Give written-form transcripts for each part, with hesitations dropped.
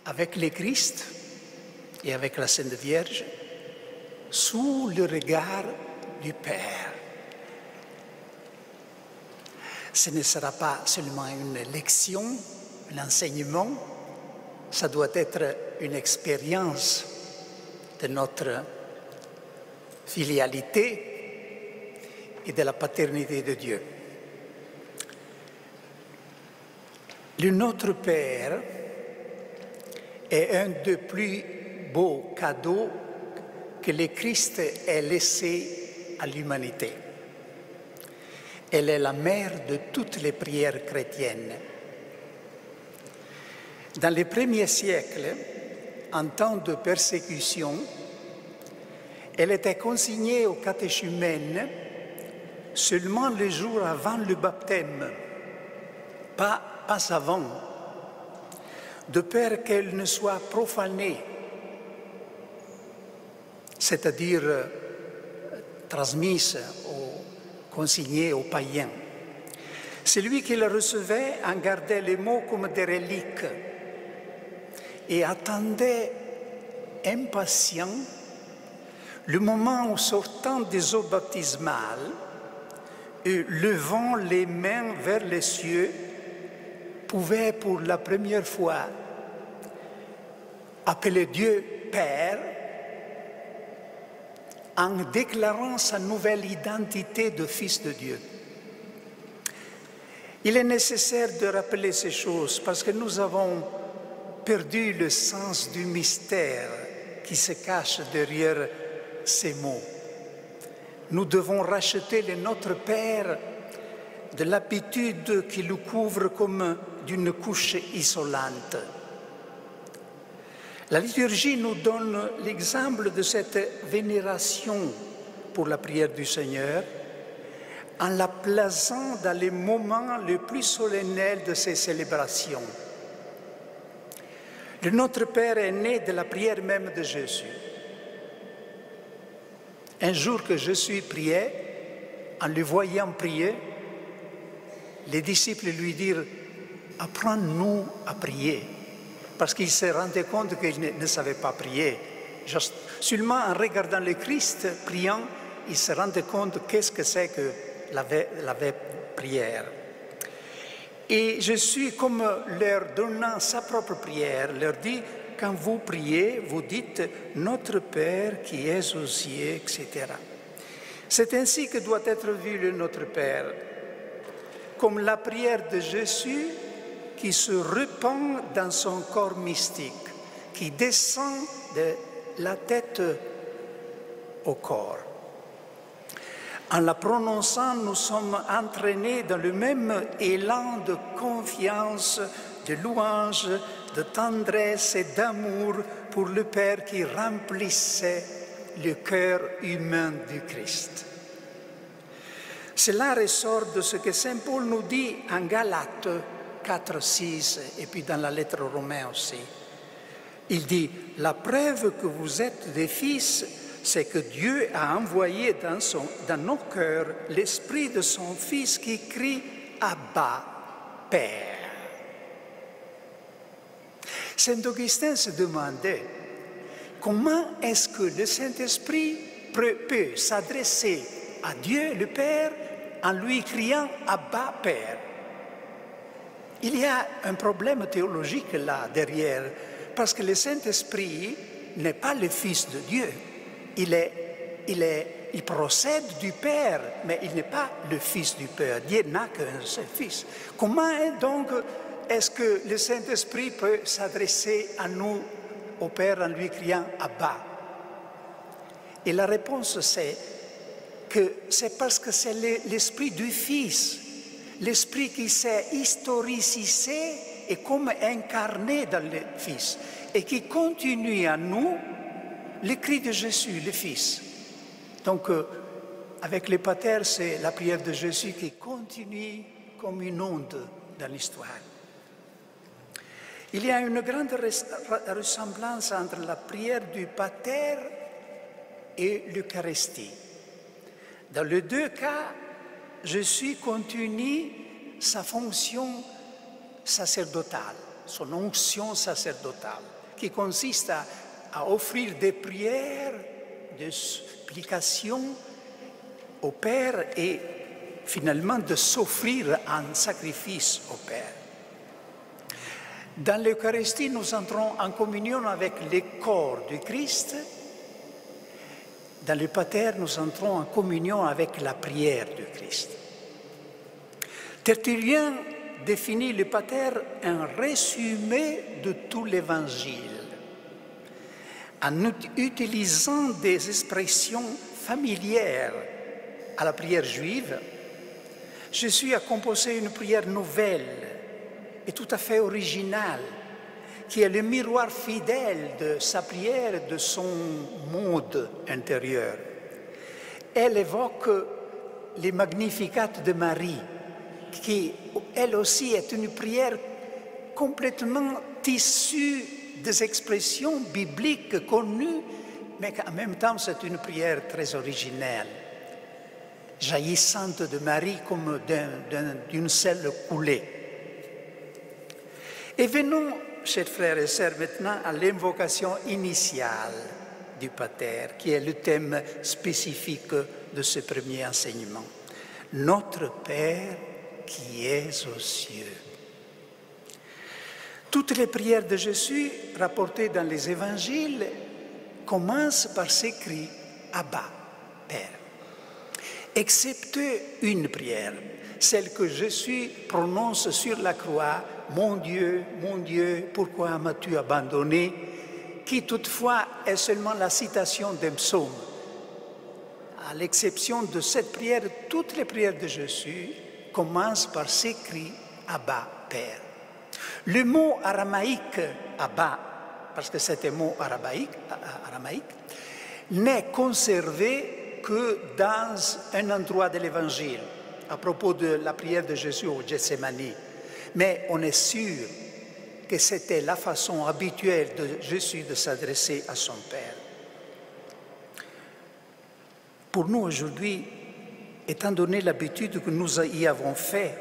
avec le Christ et avec la Sainte Vierge, sous le regard du Père. Ce ne sera pas seulement une lection, un enseignement, ça doit être une expérience de notre filialité et de la paternité de Dieu. Le Notre Père est un des plus beaux cadeaux que le Christ ait laissé à l'humanité. Elle est la mère de toutes les prières chrétiennes. Dans les premiers siècles, en temps de persécution, elle était consignée aux catéchumènes seulement le jour avant le baptême, pas avant, de peur qu'elle ne soit profanée, c'est-à-dire transmise consignée aux païens. Celui qui la recevait en gardait les mots comme des reliques et attendait impatient le moment où, sortant des eaux baptismales et levant les mains vers les cieux, pouvait pour la première fois appeler Dieu Père en déclarant sa nouvelle identité de Fils de Dieu. Il est nécessaire de rappeler ces choses parce que nous avons perdu le sens du mystère qui se cache derrière ces mots. Nous devons racheter le Notre Père de l'habitude qui le couvre comme d'une couche isolante. La liturgie nous donne l'exemple de cette vénération pour la prière du Seigneur en la plaçant dans les moments les plus solennels de ces célébrations. Le Notre Père est né de la prière même de Jésus. Un jour que Jésus priait, en le voyant prier, les disciples lui dirent « Apprends-nous à prier ». Parce qu'ils se rendaient compte qu'ils ne savaient pas prier. Seulement en regardant le Christ priant, ils se rendaient compte qu'est-ce que c'est que la prière. Et Jésus, comme leur donnant sa propre prière, leur dit « Quand vous priez, vous dites « Notre Père qui es aux cieux », etc. C'est ainsi que doit être vu le Notre Père, comme la prière de Jésus qui se répand dans son corps mystique, qui descend de la tête au corps. En la prononçant, nous sommes entraînés dans le même élan de confiance, de louange, de tendresse et d'amour pour le Père qui remplissait le cœur humain du Christ. Cela ressort de ce que saint Paul nous dit en Galates 4, 6, et puis dans la lettre aux Romains aussi. Il dit « La preuve que vous êtes des fils, c'est que Dieu a envoyé dans nos cœurs l'esprit de son Fils qui crie « Abba, Père ». Saint Augustin se demandait comment est-ce que le Saint-Esprit peut s'adresser à Dieu le Père en lui criant « Abba, Père ». Il y a un problème théologique là derrière, parce que le Saint-Esprit n'est pas le Fils de Dieu. Il procède du Père, mais il n'est pas le Fils du Père. Dieu n'a qu'un seul Fils. Comment donc est-ce que le Saint-Esprit peut s'adresser à nous, au Père, en lui criant « Abba ». Et la réponse c'est que c'est parce que c'est l'Esprit du Fils, l'Esprit qui s'est historicisé et comme incarné dans le Fils, et qui continue à nous le cri de Jésus, le Fils. Donc, avec le Pater, c'est la prière de Jésus qui continue comme une onde dans l'histoire. Il y a une grande ressemblance entre la prière du Pater et l'Eucharistie. Dans les deux cas, Jésus continue sa fonction sacerdotale. son onction sacerdotale, qui consiste à offrir des prières de supplication au Père et finalement de s'offrir en sacrifice au Père. Dans l'Eucharistie, nous entrons en communion avec le corps du Christ. Dans le Pater, nous entrons en communion avec la prière du Christ. Tertullien définit le Pater un résumé de tout l'Évangile, en utilisant des expressions familières à la prière juive. Jésus a composé une prière nouvelle et tout à fait originale, qui est le miroir fidèle de sa prière et de son monde intérieur. Elle évoque les Magnificat de Marie, qui, elle aussi, est une prière complètement issue des expressions bibliques connues, mais en même temps, c'est une prière très originelle, jaillissante de Marie comme d'une seule coulée. Et venons, chers frères et sœurs, maintenant à l'invocation initiale du Pater, qui est le thème spécifique de ce premier enseignement. Notre Père qui es aux cieux. Toutes les prières de Jésus rapportées dans les évangiles commencent par ces cris « Abba, Père », excepté une prière, celle que Jésus prononce sur la croix, « Mon Dieu, pourquoi m'as-tu abandonné ?» qui toutefois est seulement la citation d'un psaume. À l'exception de cette prière, toutes les prières de Jésus commencent par ces cris « Abba, Père ». Le mot aramaïque « Abba », parce que c'est un mot aramaïque, n'est conservé que dans un endroit de l'Évangile, à propos de la prière de Jésus au Gethsémani. Mais on est sûr que c'était la façon habituelle de Jésus de s'adresser à son Père. Pour nous aujourd'hui, étant donné l'habitude que nous y avons fait,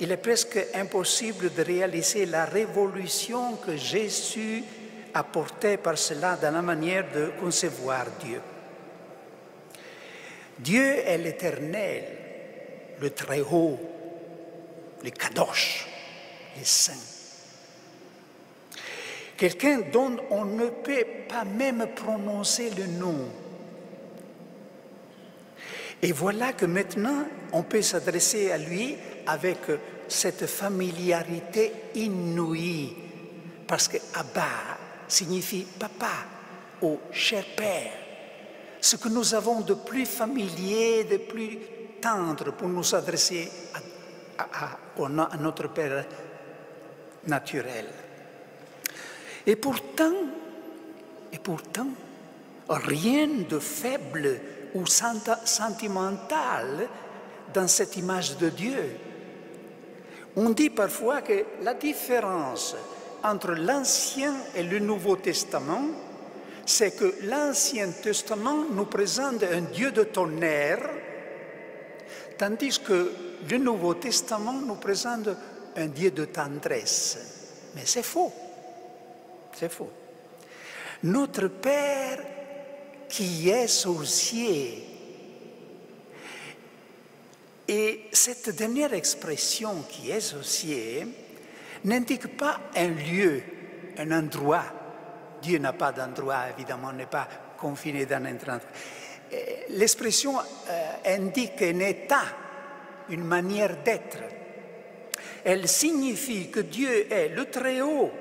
il est presque impossible de réaliser la révolution que Jésus apportait par cela dans la manière de concevoir Dieu. Dieu est l'Éternel, le Très-Haut, le Kadosh, le Saint. Quelqu'un dont on ne peut pas même prononcer le nom. Et voilà que maintenant, on peut s'adresser à lui avec cette familiarité inouïe, parce que Abba signifie papa ou cher père, ce que nous avons de plus familier, de plus tendre pour nous adresser à notre Père naturel. Et pourtant, rien de faible ou sentimental dans cette image de Dieu. On dit parfois que la différence entre l'Ancien et le Nouveau Testament, c'est que l'Ancien Testament nous présente un Dieu de tonnerre, tandis que le Nouveau Testament nous présente un Dieu de tendresse. Mais c'est faux. C'est faux. Notre Père qui est aux cieux. Et cette dernière expression qui est aux cieux n'indique pas un lieu, un endroit. Dieu n'a pas d'endroit, évidemment, n'est pas confiné dans un endroit. L'expression indique un état, une manière d'être. Elle signifie que Dieu est le Très-Haut,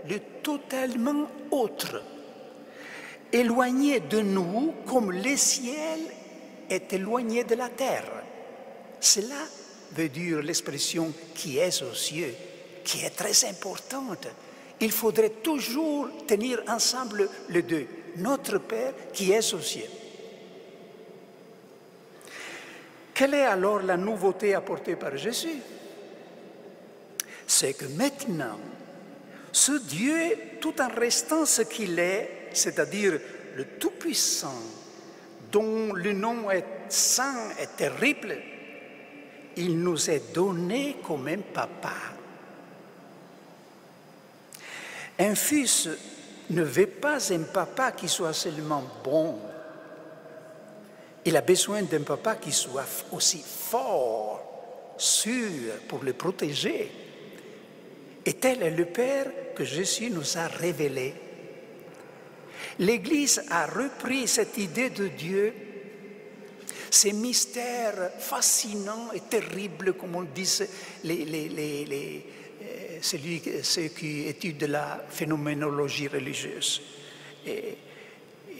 le totalement autre, éloigné de nous comme le ciel est éloigné de la terre. Cela veut dire l'expression « qui est aux cieux », qui est très importante. Il faudrait toujours tenir ensemble les deux. Notre Père qui est aux cieux. Quelle est alors la nouveauté apportée par Jésus? C'est que maintenant, ce Dieu, tout en restant ce qu'il est, c'est-à-dire le Tout-Puissant, dont le nom est saint et terrible, il nous est donné comme un papa. Un fils ne veut pas un papa qui soit seulement bon. Il a besoin d'un papa qui soit aussi fort, sûr, pour le protéger. Et tel est le Père que Jésus nous a révélé. L'Église a repris cette idée de Dieu, ces mystères fascinants et terribles, comme on dit ceux qui étudient la phénoménologie religieuse. Et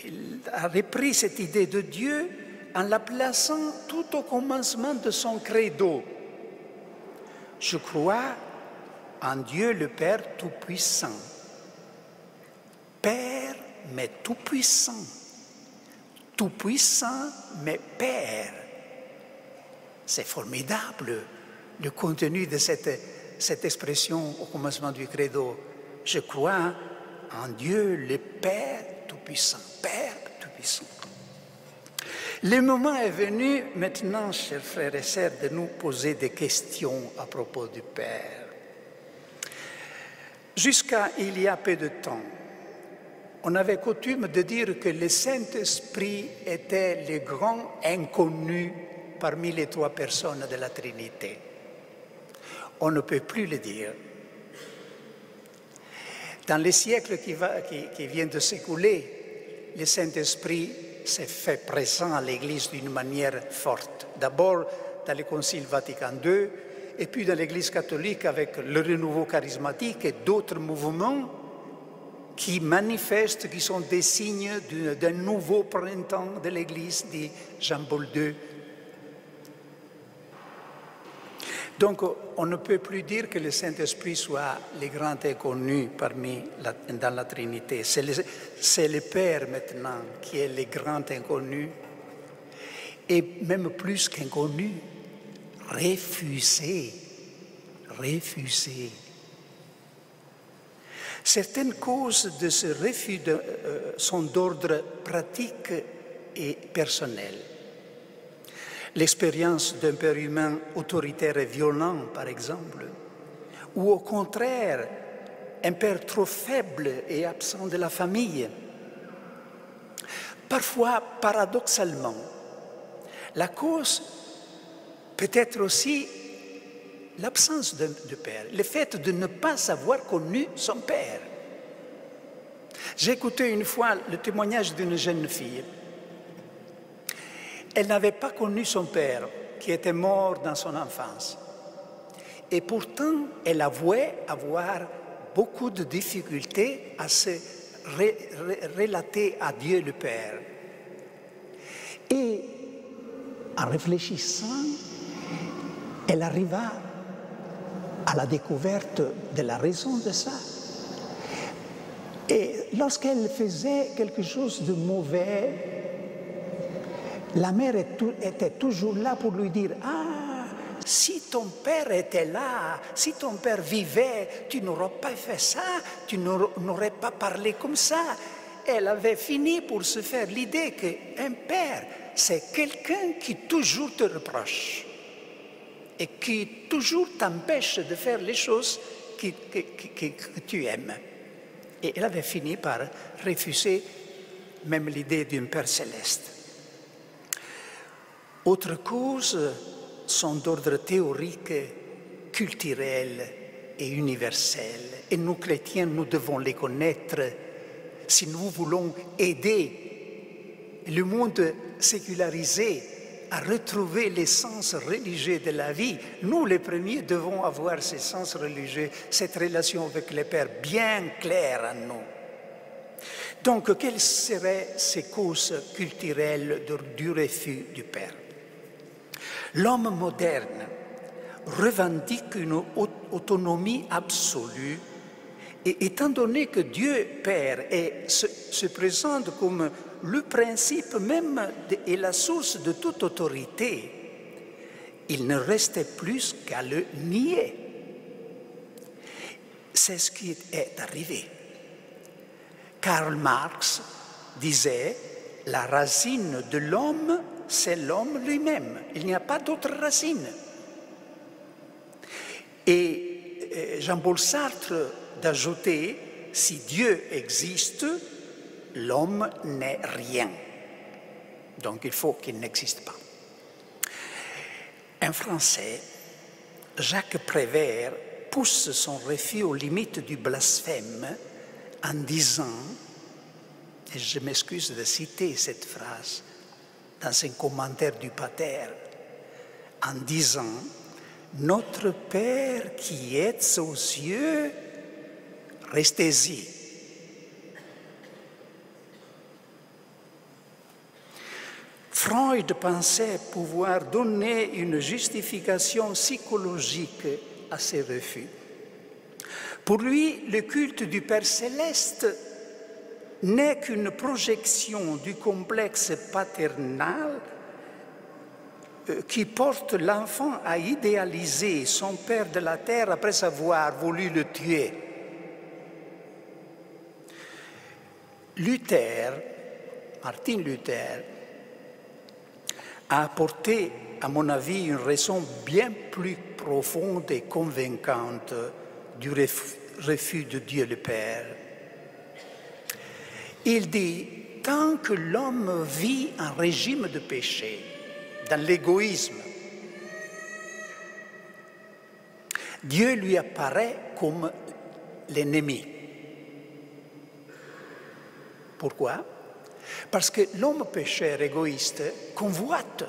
il a repris cette idée de Dieu en la plaçant tout au commencement de son credo. Je crois en Dieu le Père Tout-Puissant. Père, mais Tout-Puissant. Tout-Puissant, mais Père. C'est formidable, le contenu de cette expression au commencement du credo. Je crois en Dieu le Père Tout-Puissant. Père Tout-Puissant. Le moment est venu maintenant, chers frères et sœurs, de nous poser des questions à propos du Père. Jusqu'à il y a peu de temps, on avait coutume de dire que le Saint-Esprit était le grand inconnu parmi les trois personnes de la Trinité. On ne peut plus le dire. Dans les siècles qui viennent de s'écouler, le Saint-Esprit s'est fait présent à l'Église d'une manière forte. D'abord dans le Concile Vatican II, et puis dans l'Église catholique avec le renouveau charismatique et d'autres mouvements qui manifestent, qui sont des signes d'un nouveau printemps de l'Église, dit Jean-Paul II. Donc, on ne peut plus dire que le Saint-Esprit soit le grand inconnu dans la Trinité. C'est le Père maintenant qui est le grand inconnu, et même plus qu'inconnu, refusé. Certaines causes de ce refus sont d'ordre pratique et personnel. L'expérience d'un père humain autoritaire et violent, par exemple, ou au contraire, un père trop faible et absent de la famille. Parfois, paradoxalement, la cause peut être aussi l'absence de père, le fait de ne pas avoir connu son père. J'ai écouté une fois le témoignage d'une jeune fille. Elle n'avait pas connu son père, qui était mort dans son enfance. Et pourtant, elle avouait avoir beaucoup de difficultés à se relater à Dieu le Père. Et en réfléchissant, elle arriva à la découverte de la raison de ça. Et lorsqu'elle faisait quelque chose de mauvais, la mère était toujours là pour lui dire « Ah, si ton père était là, si ton père vivait, tu n'aurais pas fait ça, tu n'aurais pas parlé comme ça. » Elle avait fini pour se faire l'idée qu'un père, c'est quelqu'un qui toujours te reproche et qui toujours t'empêche de faire les choses que tu aimes. Et elle avait fini par refuser même l'idée d'un Père céleste. Autres causes sont d'ordre théorique, culturel et universel. Et nous, chrétiens, nous devons les connaître si nous voulons aider le monde sécularisé à retrouver l'essence religieuse de la vie. Nous, les premiers, devons avoir ce sens religieux, cette relation avec le Père bien claire en nous. Donc, quelles seraient ces causes culturelles du refus du Père? L'homme moderne revendique une autonomie absolue et étant donné que Dieu Père se présente comme le principe même et la source de toute autorité, il ne restait plus qu'à le nier. C'est ce qui est arrivé. Karl Marx disait « La racine de l'homme, c'est l'homme lui-même. Il n'y a pas d'autre racine. » Et Jean-Paul Sartre d'ajouter si Dieu existe, l'homme n'est rien. Donc il faut qu'il n'existe pas. En français, Jacques Prévert pousse son refus aux limites du blasphème en disant, et je m'excuse de citer cette phrase dans un commentaire du Pater, en disant « Notre Père qui êtes aux cieux, restez-y ». Freud pensait pouvoir donner une justification psychologique à ces refus. Pour lui, le culte du Père céleste n'est qu'une projection du complexe paternel qui porte l'enfant à idéaliser son Père de la terre après avoir voulu le tuer. Martin Luther, a apporté, à mon avis, une raison bien plus profonde et convaincante du refus de Dieu le Père. Il dit, tant que l'homme vit un régime de péché, dans l'égoïsme, Dieu lui apparaît comme l'ennemi. Pourquoi? Parce que l'homme pécheur égoïste convoite.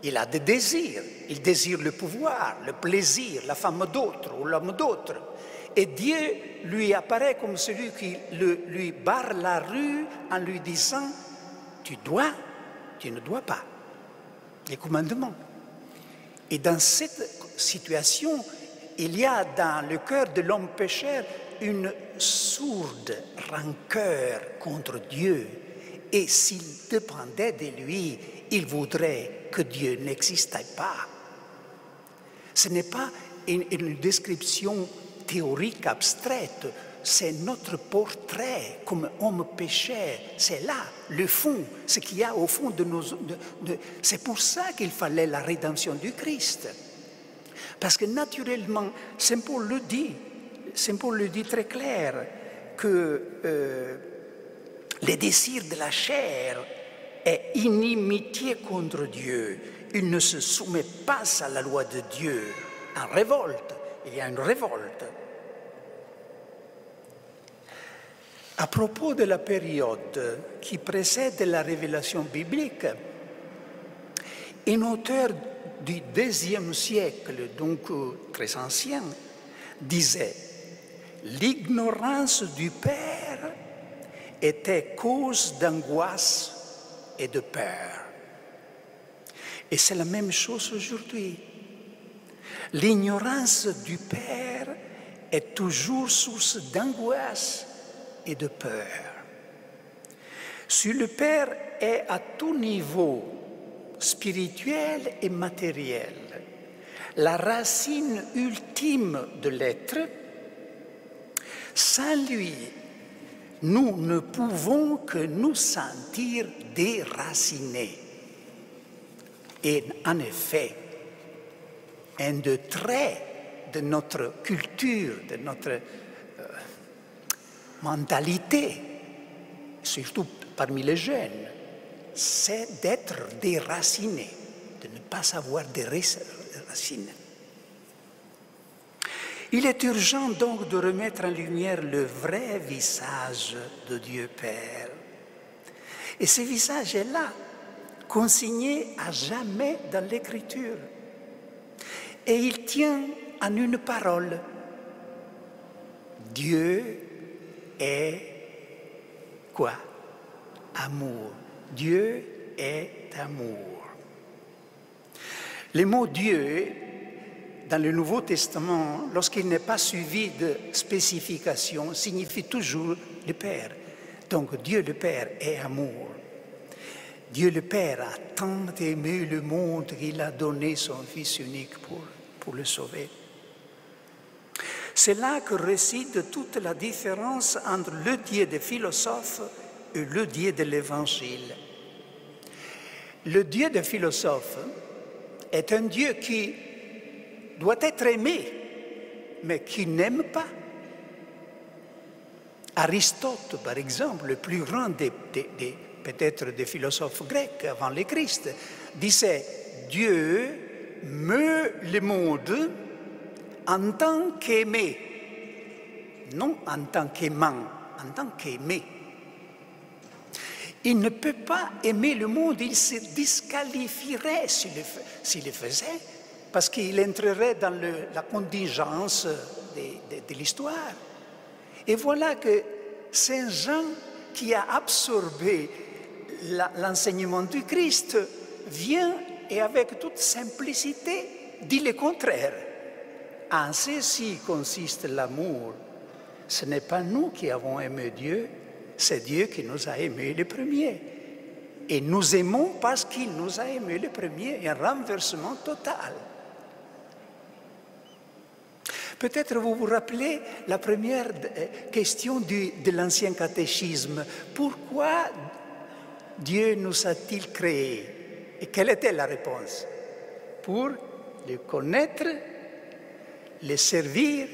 Il a des désirs. Il désire le pouvoir, le plaisir, la femme d'autre ou l'homme d'autre. Et Dieu lui apparaît comme celui qui lui barre la rue en lui disant « Tu ne dois pas ». Les commandements. Et dans cette situation, il y a dans le cœur de l'homme pécheur une sourde rancœur contre Dieu. Et s'il dépendait de lui, il voudrait que Dieu n'existait pas. Ce n'est pas une description théorique abstraite, c'est notre portrait comme homme pécheur. C'est là, le fond, ce qu'il y a au fond de nos... c'est pour ça qu'il fallait la rédemption du Christ. Parce que naturellement, Saint Paul le dit très clair, que les désirs de la chair est inimitié contre Dieu. Il ne se soumet pas à la loi de Dieu. En révolte, il y a une révolte. À propos de la période qui précède la révélation biblique, un auteur du IIe siècle, donc très ancien, disait « L'ignorance du Père était cause d'angoisse et de peur. » Et c'est la même chose aujourd'hui. L'ignorance du Père est toujours source d'angoisse et de peur. Si le Père est à tout niveau, spirituel et matériel, la racine ultime de l'être, sans lui, nous ne pouvons que nous sentir déracinés. Et en effet, un des traits de notre culture, de notre mentalité, surtout parmi les jeunes, c'est d'être déraciné, de ne pas savoir des racines. Il est urgent donc de remettre en lumière le vrai visage de Dieu Père. Et ce visage est là, consigné à jamais dans l'Écriture. Et il tient en une parole. Dieu est quoi? Amour. Dieu est amour. Le mot Dieu, dans le Nouveau Testament, lorsqu'il n'est pas suivi de spécification, signifie toujours le Père. Donc Dieu le Père est amour. Dieu le Père a tant aimé le monde qu'il a donné son Fils unique pour le sauver. C'est là que réside toute la différence entre le Dieu des philosophes et le Dieu de l'Évangile. Le Dieu des philosophes est un Dieu qui doit être aimé, mais qui n'aime pas. Aristote, par exemple, le plus grand peut-être des philosophes grecs avant le Christ, disait « Dieu meut le monde en tant qu'aimé, non en tant qu'aimant, en tant qu'aimé. » Il ne peut pas aimer le monde, il se disqualifierait s'il le faisait, parce qu'il entrerait dans la contingence de l'histoire. Et voilà que Saint Jean, qui a absorbé l'enseignement du Christ, vient et avec toute simplicité dit le contraire. En ceci consiste l'amour. Ce n'est pas nous qui avons aimé Dieu, c'est Dieu qui nous a aimés le premier. Et nous aimons parce qu'il nous a aimés le premier, un renversement total. Peut-être vous vous rappelez la première question de l'ancien catéchisme. Pourquoi Dieu nous a-t-il créés? Et quelle était la réponse? Pour le connaître, le servir,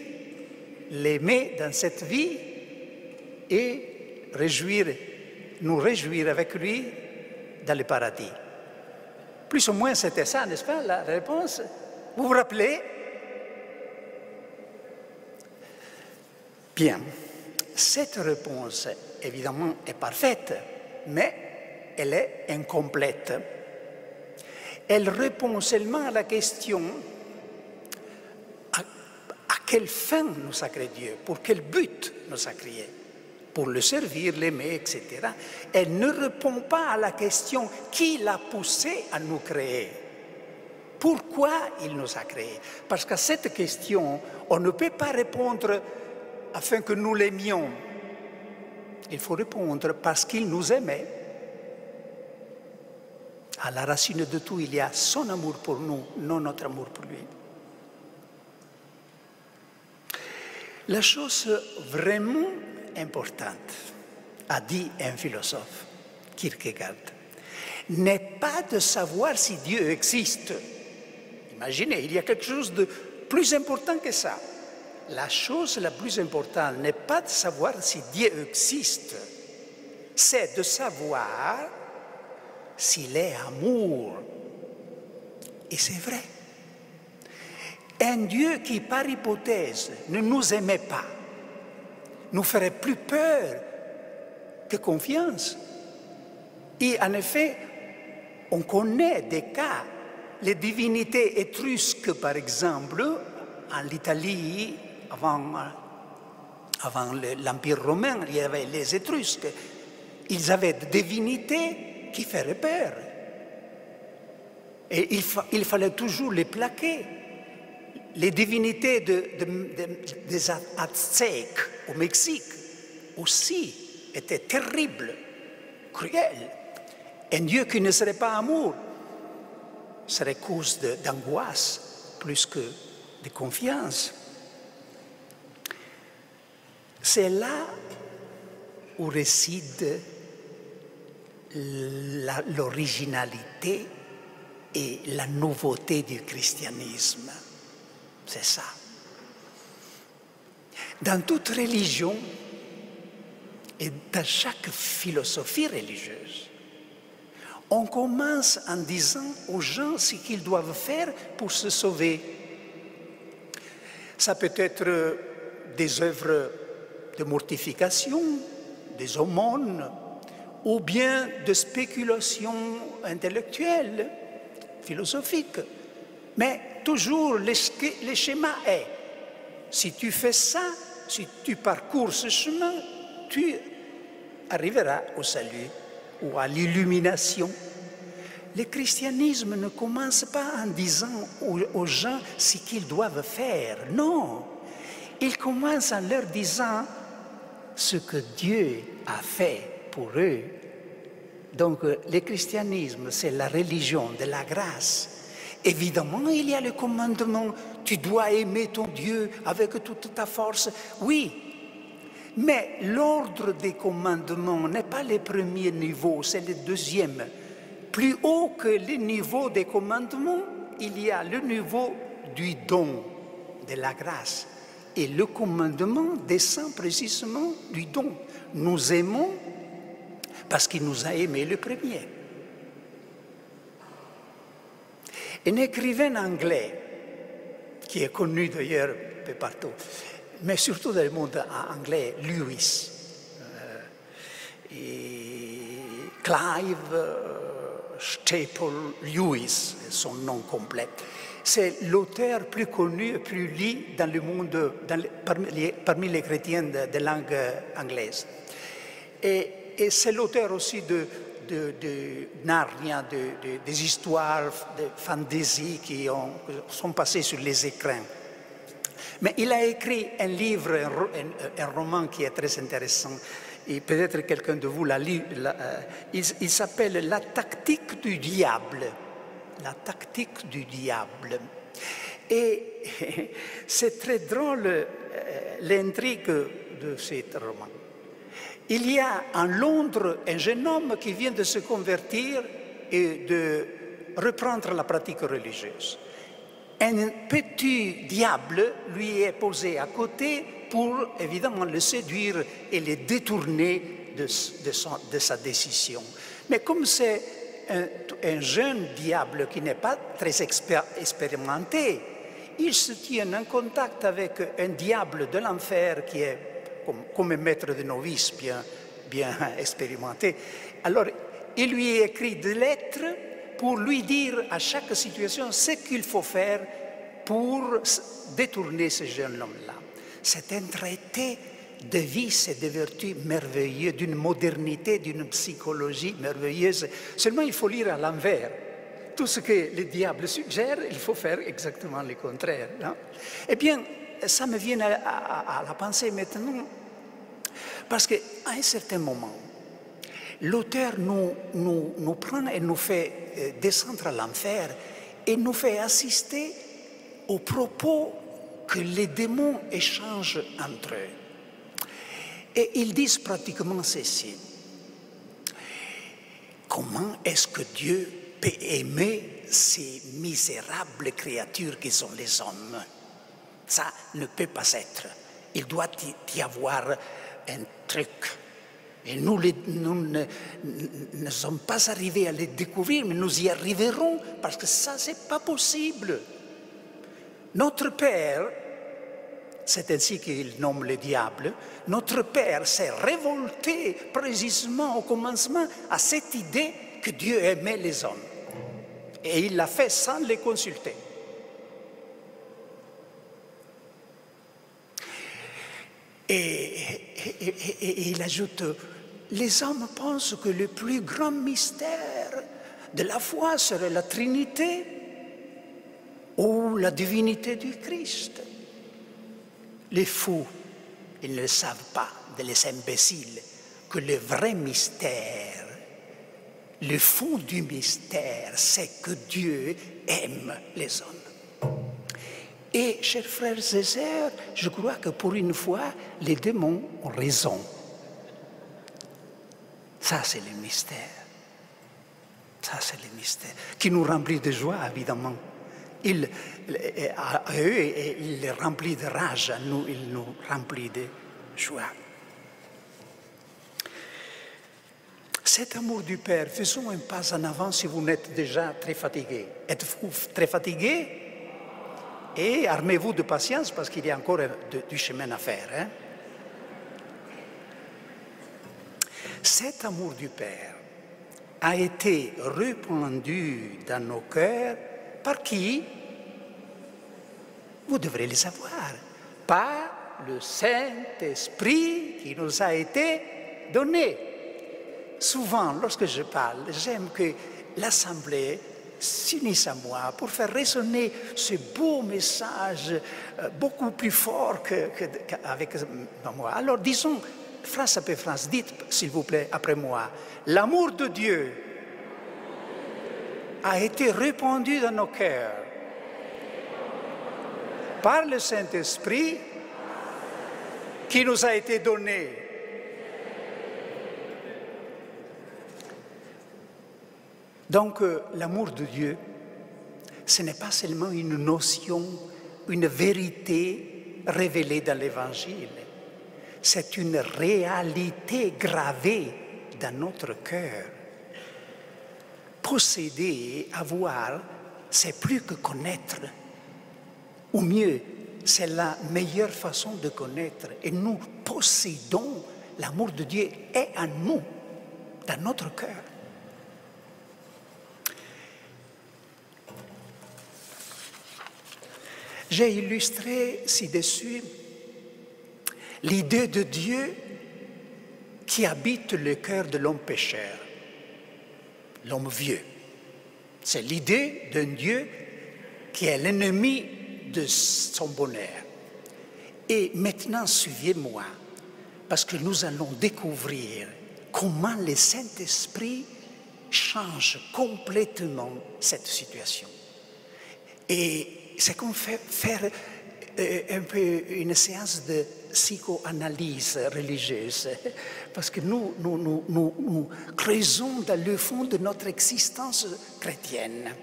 l'aimer dans cette vie et nous réjouir avec lui dans le paradis. Plus ou moins c'était ça, n'est-ce pas, la réponse? Vous vous rappelez? Bien, cette réponse, évidemment, est parfaite, mais elle est incomplète. Elle répond seulement à la question à quelle fin nous a créé Dieu, pour quel but nous a créé, pour le servir, l'aimer, etc. Elle ne répond pas à la question qui l'a poussé à nous créer. Pourquoi il nous a créés? Parce qu'à cette question, on ne peut pas répondre afin que nous l'aimions. Il faut répondre parce qu'il nous aimait. À la racine de tout, il y a son amour pour nous, non notre amour pour lui. La chose vraiment importante, a dit un philosophe, Kierkegaard, n'est pas de savoir si Dieu existe. Imaginez, il y a quelque chose de plus important que ça. La chose la plus importante n'est pas de savoir si Dieu existe, c'est de savoir s'il est amour. Et c'est vrai. Un Dieu qui, par hypothèse, ne nous aimait pas, nous ferait plus peur que confiance. Et en effet, on connaît des cas, les divinités étrusques, par exemple, en Italie, avant l'Empire romain, il y avait les Étrusques. Ils avaient des divinités qui faisaient peur. Et il fallait toujours les plaquer. Les divinités des Aztèques au Mexique aussi étaient terribles, cruelles. Un Dieu qui ne serait pas amour serait cause d'angoisse plus que de confiance. C'est là où réside l'originalité et la nouveauté du christianisme. C'est ça. Dans toute religion et dans chaque philosophie religieuse, on commence en disant aux gens ce qu'ils doivent faire pour se sauver. Ça peut être des œuvres de mortification, des aumônes, ou bien de spéculations intellectuelles, philosophiques. Mais toujours, le schéma est, si tu fais ça, si tu parcours ce chemin, tu arriveras au salut ou à l'illumination. Le christianisme ne commence pas en disant aux gens ce qu'ils doivent faire. Non, il commence en leur disant ce que Dieu a fait pour eux. Donc, le christianisme, c'est la religion de la grâce. Évidemment, il y a le commandement, tu dois aimer ton Dieu avec toute ta force. Oui, mais l'ordre des commandements n'est pas le premier niveau, c'est le deuxième. Plus haut que le niveau des commandements, il y a le niveau du don, de la grâce. Et le commandement descend précisément du don. Nous aimons parce qu'il nous a aimés le premier. Un écrivain anglais, qui est connu d'ailleurs un peu partout, mais surtout dans le monde anglais, Lewis, Clive Staple Lewis, son nom complet. C'est l'auteur plus connu et plus lu dans le monde, parmi les chrétiens de langue anglaise. Et c'est l'auteur aussi de Narnia, des histoires de fantasy qui sont passées sur les écrans. Mais il a écrit un livre, un roman qui est très intéressant. Et peut-être quelqu'un de vous l'a lu. Il s'appelle La tactique du diable. La tactique du diable. Et c'est très drôle l'intrigue de ce roman. Il y a en Londres un jeune homme qui vient de se convertir et de reprendre la pratique religieuse. Un petit diable lui est posé à côté pour évidemment le séduire et le détourner de sa décision. Mais comme c'est un jeune diable qui n'est pas très expérimenté, il se tient en contact avec un diable de l'enfer qui est comme un maître de novice bien expérimenté. Alors, il lui écrit des lettres pour lui dire à chaque situation ce qu'il faut faire pour détourner ce jeune homme-là. C'est un traité de vices et de vertus merveilleux, d'une modernité, d'une psychologie merveilleuse. Seulement, il faut lire à l'envers. Tout ce que le diable suggère, il faut faire exactement le contraire. Non? Eh bien, ça me vient à la pensée maintenant, parce qu'à un certain moment, l'auteur nous prend et nous fait descendre à l'enfer et nous fait assister aux propos que les démons échangent entre eux. Et ils disent pratiquement ceci. Comment est-ce que Dieu peut aimer ces misérables créatures qui sont les hommes? Ça ne peut pas être. Il doit y avoir un truc. Et nous ne sommes pas arrivés à le découvrir, mais nous y arriverons parce que ça, c'est pas possible. Notre Père, c'est ainsi qu'il nomme le diable, notre Père s'est révolté précisément au commencement à cette idée que Dieu aimait les hommes. Et il l'a fait sans les consulter. Et il ajoute, les hommes pensent que le plus grand mystère de la foi serait la Trinité ou la divinité du Christ. Les fous, ils ne savent pas, les imbéciles, que le vrai mystère, le fond du mystère, c'est que Dieu aime les hommes. Et, chers frères et sœurs, je crois que pour une fois, les démons ont raison. Ça, c'est le mystère. Ça, c'est le mystère qui nous remplit de joie, évidemment. À eux, il les remplit de rage, à nous, il nous remplit de joie. Cet amour du Père, faisons un pas en avant si vous n'êtes déjà très fatigué. Êtes-vous très fatigué? Et armez-vous de patience parce qu'il y a encore du chemin à faire. Hein? Cet amour du Père a été répandu dans nos cœurs par qui? Vous devrez le savoir. Par le Saint-Esprit qui nous a été donné. Souvent, lorsque je parle, j'aime que l'Assemblée s'unisse à moi pour faire résonner ce beau message beaucoup plus fort qu'avec moi. Alors disons, phrase après phrase, dites s'il vous plaît après moi, l'amour de Dieu a été répandu dans nos cœurs par le Saint-Esprit qui nous a été donné. Donc, l'amour de Dieu, ce n'est pas seulement une notion, une vérité révélée dans l'Évangile. C'est une réalité gravée dans notre cœur. Posséder, avoir, c'est plus que connaître. Ou mieux, c'est la meilleure façon de connaître. Et nous possédons l'amour de Dieu est en nous, dans notre cœur. J'ai illustré ci-dessus l'idée de Dieu qui habite le cœur de l'homme pécheur, l'homme vieux. C'est l'idée d'un Dieu qui est l'ennemi de son bonheur. Et maintenant, suivez-moi, parce que nous allons découvrir comment le Saint-Esprit change complètement cette situation. Et c'est comme faire un peu une séance de psychoanalyse religieuse, parce que nous creusons dans le fond de notre existence chrétienne.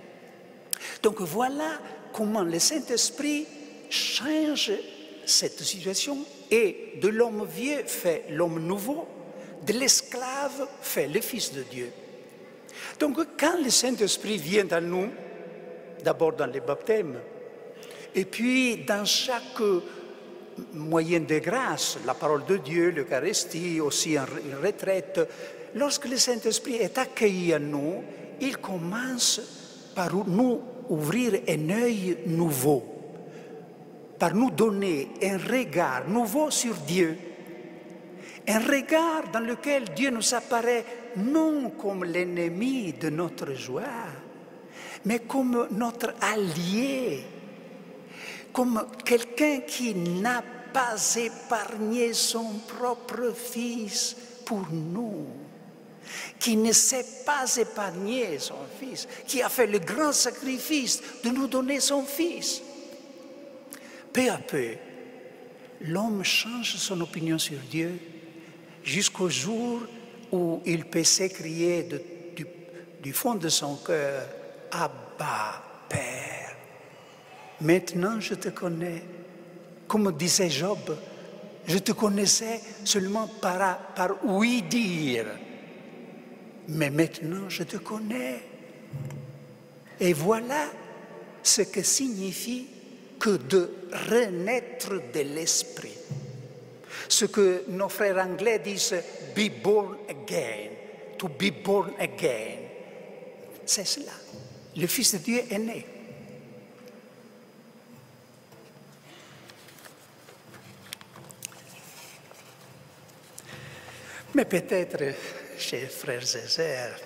Donc voilà comment le Saint-Esprit change cette situation et de l'homme vieux fait l'homme nouveau, de l'esclave fait le Fils de Dieu. Donc quand le Saint-Esprit vient dans nous, d'abord dans les baptêmes, et puis dans chaque moyen de grâce, la parole de Dieu, l'Eucharistie, aussi une retraite, lorsque le Saint-Esprit est accueilli en nous, il commence par nous ouvrir un œil nouveau, par nous donner un regard nouveau sur Dieu, un regard dans lequel Dieu nous apparaît non comme l'ennemi de notre joie, mais comme notre allié, comme quelqu'un qui n'a pas épargné son propre Fils pour nous, qui ne s'est pas épargné son Fils, qui a fait le grand sacrifice de nous donner son Fils. Peu à peu, l'homme change son opinion sur Dieu jusqu'au jour où il peut s'écrier du fond de son cœur, « Abba, Père, maintenant je te connais. » Comme disait Job, je te connaissais seulement par oui dire, mais maintenant je te connais. Et voilà ce que signifie que de renaître de l'esprit. Ce que nos frères anglais disent « be born again », « to be born again ». C'est cela. Le Fils de Dieu est né. Mais peut-être, chers frères et sœurs,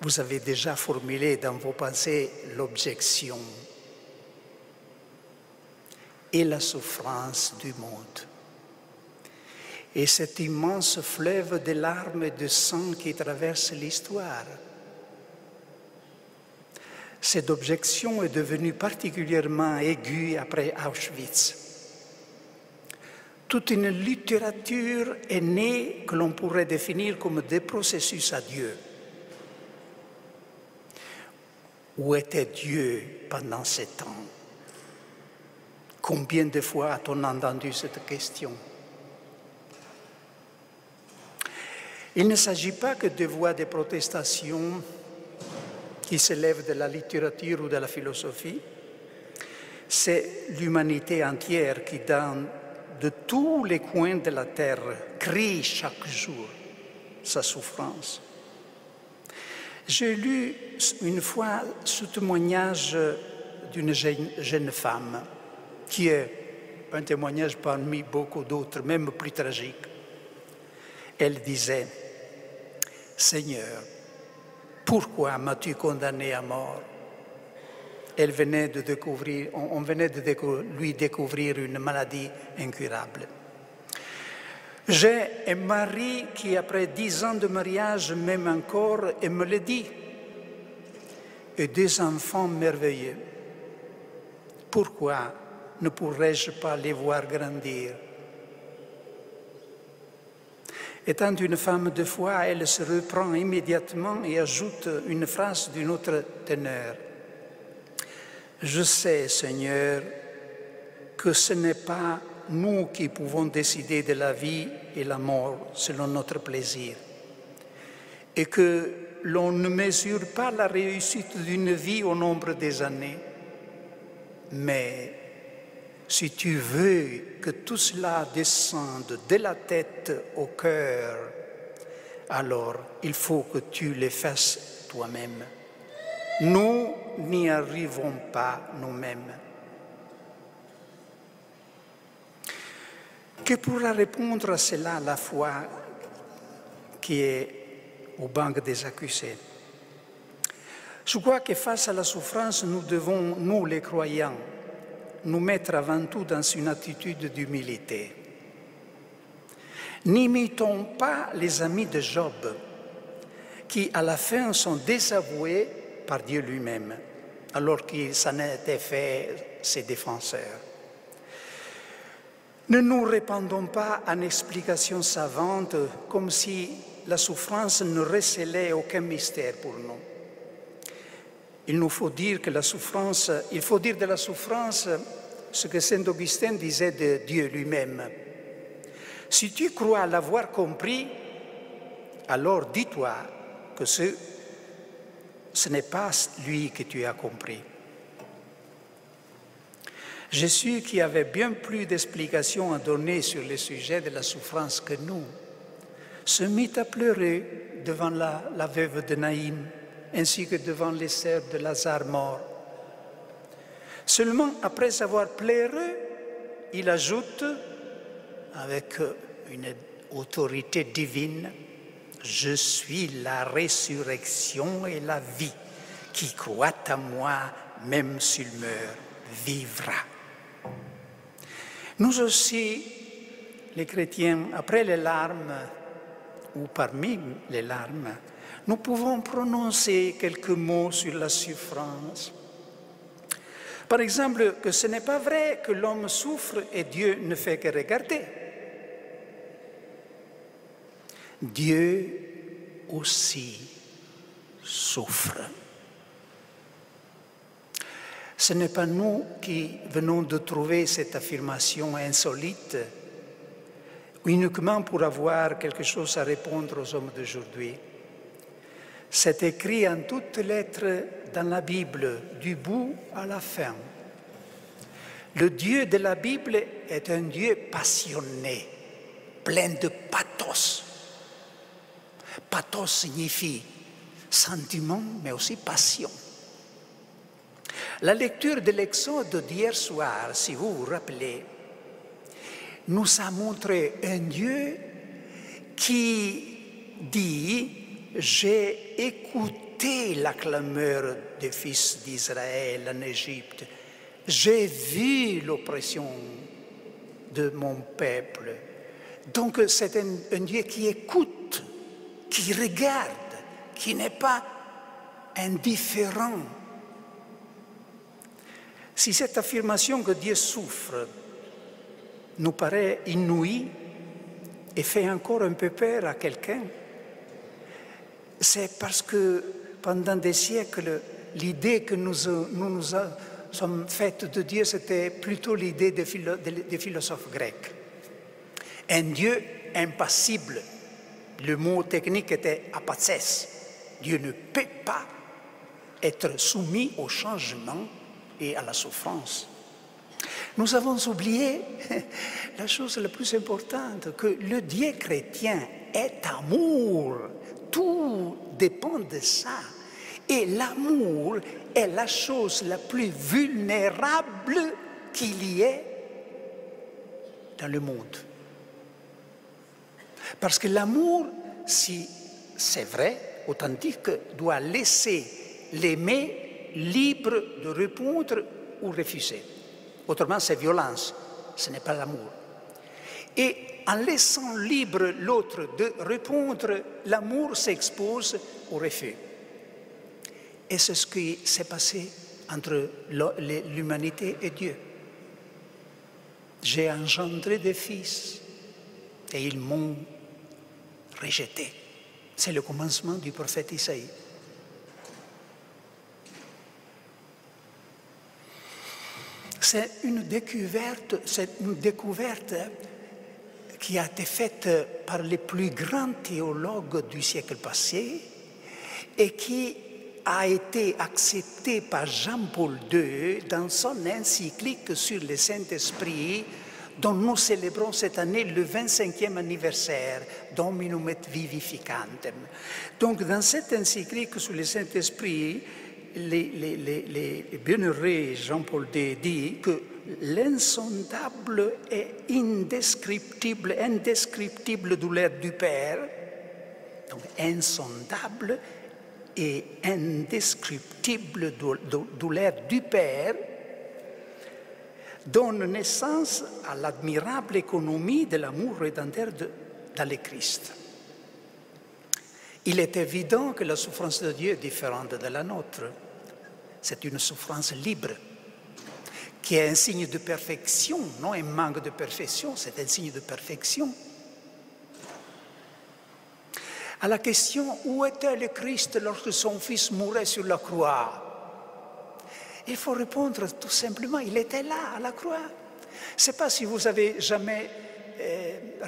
vous avez déjà formulé dans vos pensées l'objection et la souffrance du monde. Et cet immense fleuve de larmes et de sang qui traverse l'histoire. Cette objection est devenue particulièrement aiguë après Auschwitz. Toute une littérature est née que l'on pourrait définir comme des processus à Dieu. Où était Dieu pendant ces temps? Combien de fois a-t-on entendu cette question? Il ne s'agit pas que de voix de protestation qui s'élèvent de la littérature ou de la philosophie. C'est l'humanité entière qui, de tous les coins de la terre, crie chaque jour sa souffrance. J'ai lu une fois ce témoignage d'une jeune femme, qui est un témoignage parmi beaucoup d'autres, même plus tragiques. Elle disait, « Seigneur, pourquoi m'as-tu condamné à mort ?» On venait de lui découvrir une maladie incurable. J'ai un mari qui, après 10 ans de mariage, m'aime encore et me le dit. Et des enfants merveilleux. Pourquoi ne pourrais-je pas les voir grandir? Étant une femme de foi, elle se reprend immédiatement et ajoute une phrase d'une autre teneur. « Je sais, Seigneur, que ce n'est pas nous qui pouvons décider de la vie et la mort selon notre plaisir, et que l'on ne mesure pas la réussite d'une vie au nombre des années. Mais si tu veux que tout cela descende de la tête au cœur, alors il faut que tu le fasses toi-même. Nous n'y arrivons pas nous-mêmes. Que pourra répondre à cela la foi qui est au banc des accusés? Je crois que face à la souffrance, nous devons, nous les croyants, nous mettre avant tout dans une attitude d'humilité. N'imitons pas les amis de Job, qui à la fin sont désavoués par Dieu lui-même, alors qu'il s'en était fait ses défenseurs. Ne nous répandons pas en explications savantes comme si la souffrance ne recélait aucun mystère pour nous. Il faut dire de la souffrance ce que saint Augustin disait de Dieu lui-même. Si tu crois l'avoir compris, alors dis-toi que ce n'est pas lui que tu as compris. Jésus, qui avait bien plus d'explications à donner sur le sujet de la souffrance que nous, se mit à pleurer devant la veuve de Naïm, ainsi que devant les sœurs de Lazare mort. Seulement, après avoir pleuré, il ajoute, avec une autorité divine, « Je suis la résurrection et la vie. Qui croit à moi, même s'il meurt, vivra. » Nous aussi, les chrétiens, après les larmes, ou parmi les larmes, nous pouvons prononcer quelques mots sur la souffrance. Par exemple, que ce n'est pas vrai que l'homme souffre et Dieu ne fait que regarder. Dieu aussi souffre. Ce n'est pas nous qui venons de trouver cette affirmation insolite uniquement pour avoir quelque chose à répondre aux hommes d'aujourd'hui. C'est écrit en toutes lettres dans la Bible, du bout à la fin. Le Dieu de la Bible est un Dieu passionné, plein de pathos. Pathos signifie sentiment, mais aussi passion. La lecture de l'Exode d'hier soir, si vous vous rappelez, nous a montré un Dieu qui dit « J'ai écouté la clameur des fils d'Israël en Égypte, j'ai vu l'oppression de mon peuple. » Donc c'est un Dieu qui écoute, qui regarde, qui n'est pas indifférent. Si cette affirmation que Dieu souffre nous paraît inouïe et fait encore un peu peur à quelqu'un, c'est parce que pendant des siècles, l'idée que nous sommes faite de Dieu, c'était plutôt l'idée des philosophes grecs. Un Dieu impassible. Le mot technique était apathès. Dieu ne peut pas être soumis au changement et à la souffrance. Nous avons oublié la chose la plus importante, que le Dieu chrétien est amour. Tout dépend de ça. Et l'amour est la chose la plus vulnérable qu'il y ait dans le monde. Parce que l'amour, si c'est vrai, authentique, doit laisser l'aimer libre de répondre ou refuser. Autrement, c'est violence, ce n'est pas l'amour. Et en laissant libre l'autre de répondre, l'amour s'expose au refus. Et c'est ce qui s'est passé entre l'humanité et Dieu. J'ai engendré des fils et ils m'ont rejeté. C'est le commencement du prophète Isaïe. c'est une découverte qui a été faite par les plus grands théologues du siècle passé et qui a été acceptée par Jean-Paul II dans son encyclique sur le Saint-Esprit, dont nous célébrons cette année le 25e anniversaire, Dominum et Vivificantem. Donc, dans cette encyclique sur le Saint-Esprit, les bienheureux Jean-Paul II dit que l'insondable et indescriptible douleur du Père, donc insondable et indescriptible douleur du Père, donne naissance à l'admirable économie de l'amour rédempteur dans le Christ. Il est évident que la souffrance de Dieu est différente de la nôtre. C'est une souffrance libre, qui est un signe de perfection, non un manque de perfection, c'est un signe de perfection. À la question « Où était le Christ lorsque son Fils mourait sur la croix ?» il faut répondre tout simplement, il était là, à la croix. Je ne sais pas si vous avez jamais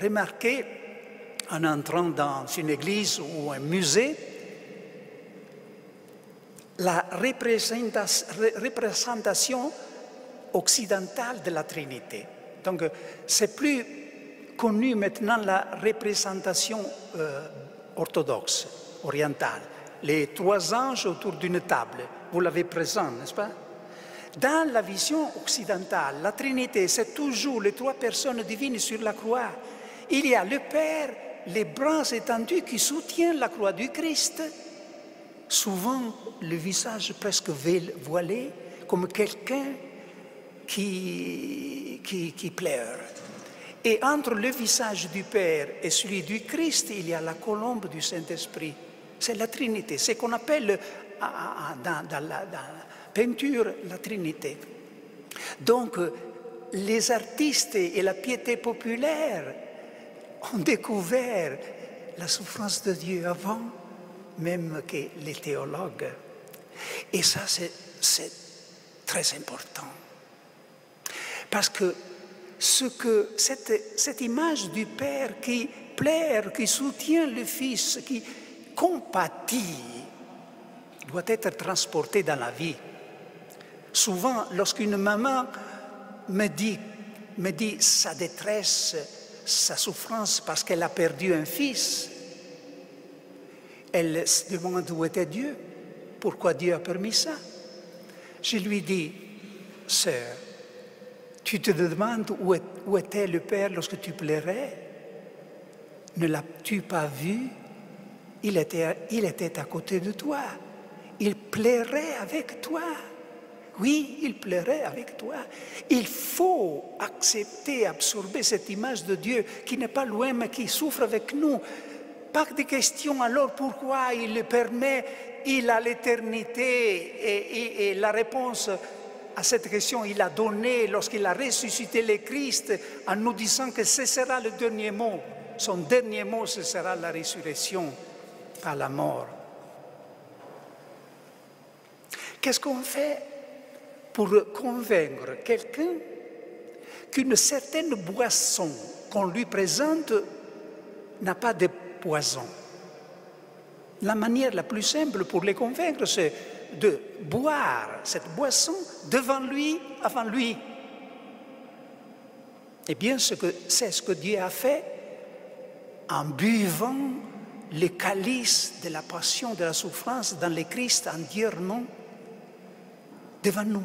remarqué, en entrant dans une église ou un musée, la représentation occidentale de la Trinité. Donc, c'est plus connu maintenant la représentation orthodoxe, orientale. Les trois anges autour d'une table, vous l'avez présent, n'est-ce pas? Dans la vision occidentale, la Trinité, c'est toujours les trois personnes divines sur la croix. Il y a le Père, les bras étendus qui soutiennent la croix du Christ, souvent le visage presque voilé, comme quelqu'un qui pleure. Et entre le visage du Père et celui du Christ, il y a la colombe du Saint-Esprit. C'est la Trinité, c'est ce qu'on appelle dans la peinture la Trinité. Donc, les artistes et la piété populaire ont découvert la souffrance de Dieu avant même que les théologues. Et ça, c'est très important. Parce que cette image du Père qui plaire, qui soutient le Fils, qui compatit, doit être transportée dans la vie. Souvent, lorsqu'une maman me dit sa détresse, sa souffrance parce qu'elle a perdu un fils, elle se demande où était Dieu, pourquoi Dieu a permis ça. Je lui dis, sœur, tu te demandes où était le Père lorsque tu pleurais? Ne l'as-tu pas vu? Il était à côté de toi. Il pleurait avec toi. Oui, il pleurait avec toi. Il faut accepter, absorber cette image de Dieu qui n'est pas loin, mais qui souffre avec nous. Pas de question alors pourquoi il le permet, il a l'éternité et la réponse à cette question, il a donné lorsqu'il a ressuscité le Christ en nous disant que ce sera le dernier mot. Son dernier mot, ce sera la résurrection, pas la mort. Qu'est-ce qu'on fait pour convaincre quelqu'un qu'une certaine boisson qu'on lui présente n'a pas de poison? La manière la plus simple pour les convaincre, c'est de boire cette boisson devant lui, avant lui. Eh bien, c'est ce que Dieu a fait en buvant le calice de la passion, de la souffrance dans le Christ entièrement devant nous.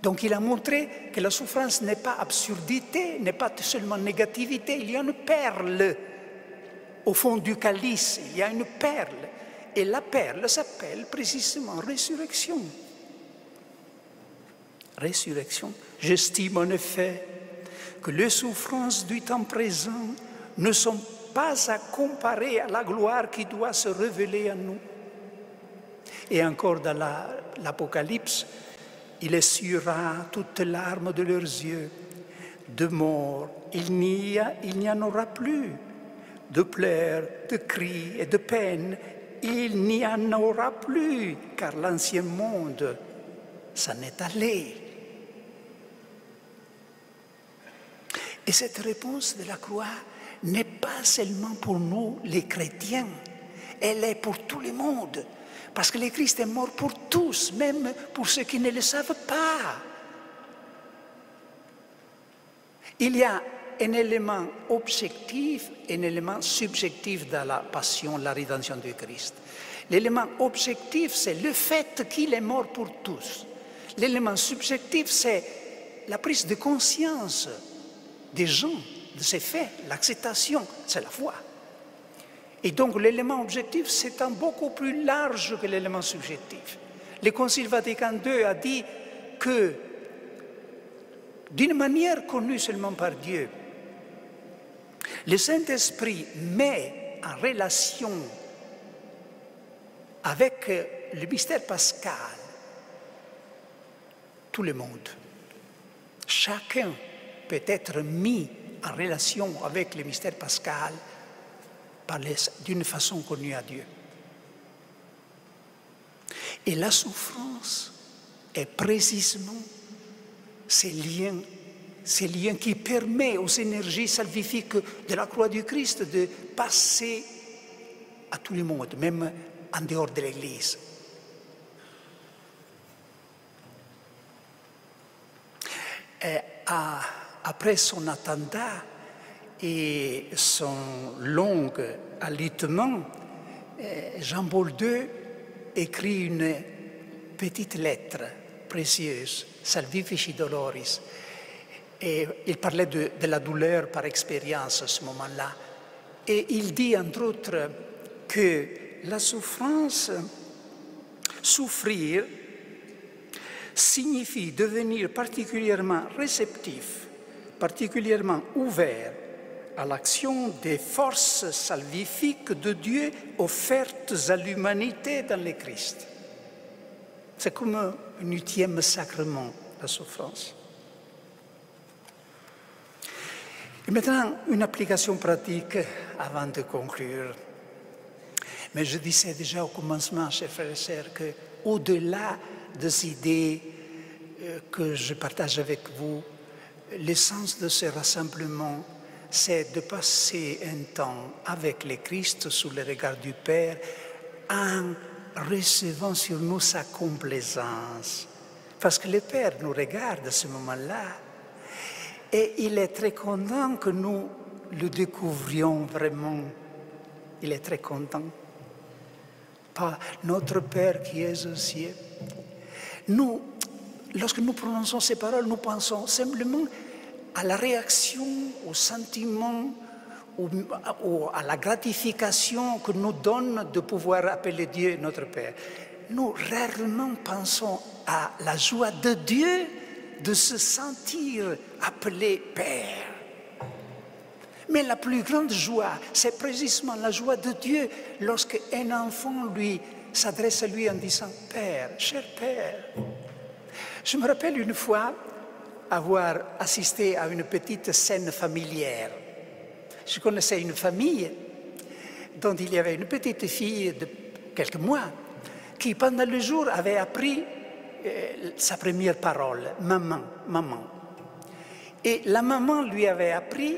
Donc il a montré que la souffrance n'est pas absurdité, n'est pas seulement négativité, il y a une perle au fond du calice, il y a une perle. Et la perle s'appelle précisément résurrection. Résurrection. J'estime en effet que les souffrances du temps présent ne sont pas à comparer à la gloire qui doit se révéler à nous. Et encore dans l'Apocalypse, il essuiera toutes larmes de leurs yeux. De mort, il n'y en aura plus. De pleurs, de cris et de peines, il n'y en aura plus, car l'ancien monde s'en est allé. Et cette réponse de la croix n'est pas seulement pour nous, les chrétiens, elle est pour tout le monde. Parce que le Christ est mort pour tous, même pour ceux qui ne le savent pas. Il y a un élément objectif et un élément subjectif dans la passion, la rédemption du Christ. L'élément objectif, c'est le fait qu'il est mort pour tous. L'élément subjectif, c'est la prise de conscience des gens, de ces faits, l'acceptation, c'est la foi. Et donc l'élément objectif, c'est un beaucoup plus large que l'élément subjectif. Le Concile Vatican II a dit que, d'une manière connue seulement par Dieu, le Saint-Esprit met en relation avec le mystère pascal tout le monde. Chacun peut être mis en relation avec le mystère pascal d'une façon connue à Dieu. Et la souffrance est précisément ce lien qui permet aux énergies salvifiques de la croix du Christ de passer à tout le monde, même en dehors de l'Église. Après son attentat et son long alitement, Jean-Paul II écrit une petite lettre précieuse, Salvifici Doloris. Et il parlait de la douleur par expérience à ce moment-là. Et il dit, entre autres, que la souffrance, souffrir, signifie devenir particulièrement réceptif, particulièrement ouvert à l'action des forces salvifiques de Dieu offertes à l'humanité dans le Christ. C'est comme un ultime sacrement, la souffrance. Et maintenant, une application pratique avant de conclure. Mais je disais déjà au commencement, chers frères et sœurs, qu'au-delà des idées que je partage avec vous, l'essence de ce rassemblement, c'est de passer un temps avec le Christ sous le regard du Père en recevant sur nous sa complaisance. Parce que le Père nous regarde à ce moment-là et il est très content que nous le découvrions vraiment. Il est très content. Pas notre Père qui est aux cieux. Nous, lorsque nous prononçons ces paroles, nous pensons simplement à la réaction, au sentiment, à la gratification que nous donne de pouvoir appeler Dieu notre Père. Nous rarement pensons à la joie de Dieu de se sentir appelé Père. Mais la plus grande joie, c'est précisément la joie de Dieu lorsqu'un enfant lui s'adresse à lui en disant « Père, cher Père ». Je me rappelle une fois avoir assisté à une petite scène familière. Je connaissais une famille dont il y avait une petite fille de quelques mois qui, pendant le jour, avait appris sa première parole, « maman, maman ». Et la maman lui avait appris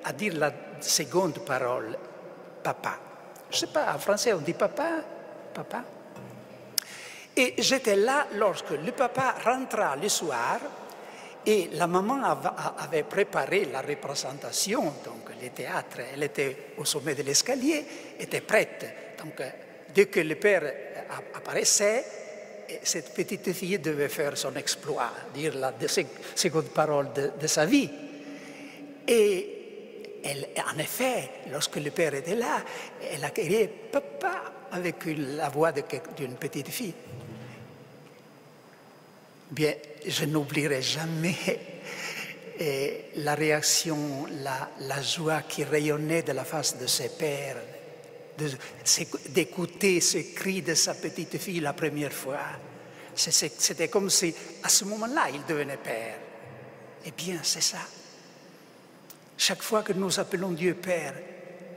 à dire la seconde parole, « papa ». Je ne sais pas, en français on dit « papa ». Papa. Et j'étais là lorsque le papa rentra le soir et la maman avait préparé la représentation, donc le théâtre, elle était au sommet de l'escalier, était prête. Donc dès que le père apparaissait, cette petite fille devait faire son exploit, dire la seconde parole de sa vie. Et elle, en effet, lorsque le père était là, elle a crié « papa » avec la voix d'une petite fille. Bien, je n'oublierai jamais la réaction, la joie qui rayonnait de la face de ses pères, d'écouter ce cri de sa petite fille la première fois. C'était comme si, à ce moment-là, il devenait père. Eh bien, c'est ça. Chaque fois que nous appelons Dieu Père,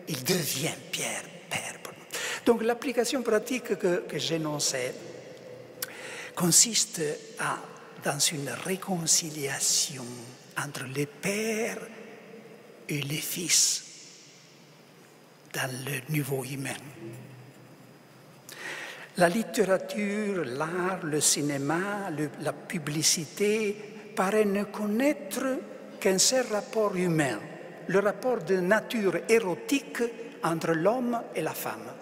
il devient Père pour nous. Donc l'application pratique que j'énonçais consiste dans une réconciliation entre le Père et les fils dans le niveau humain. La littérature, l'art, le cinéma, la publicité paraissent ne connaître qu'un seul rapport humain, le rapport de nature érotique entre l'homme et la femme.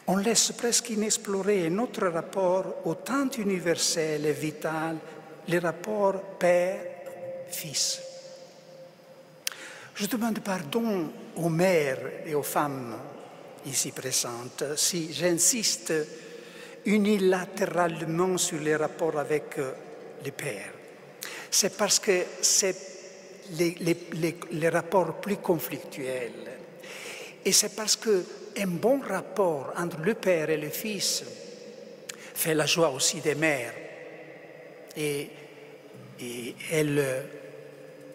On laisse presque inexploré un autre rapport autant universel et vital, le rapport père-fils. Je demande pardon aux mères et aux femmes ici présentes si j'insiste unilatéralement sur les rapports avec les pères. C'est parce que c'est les rapports plus conflictuels. Et c'est parce qu'un bon rapport entre le père et le fils fait la joie aussi des mères. Et elle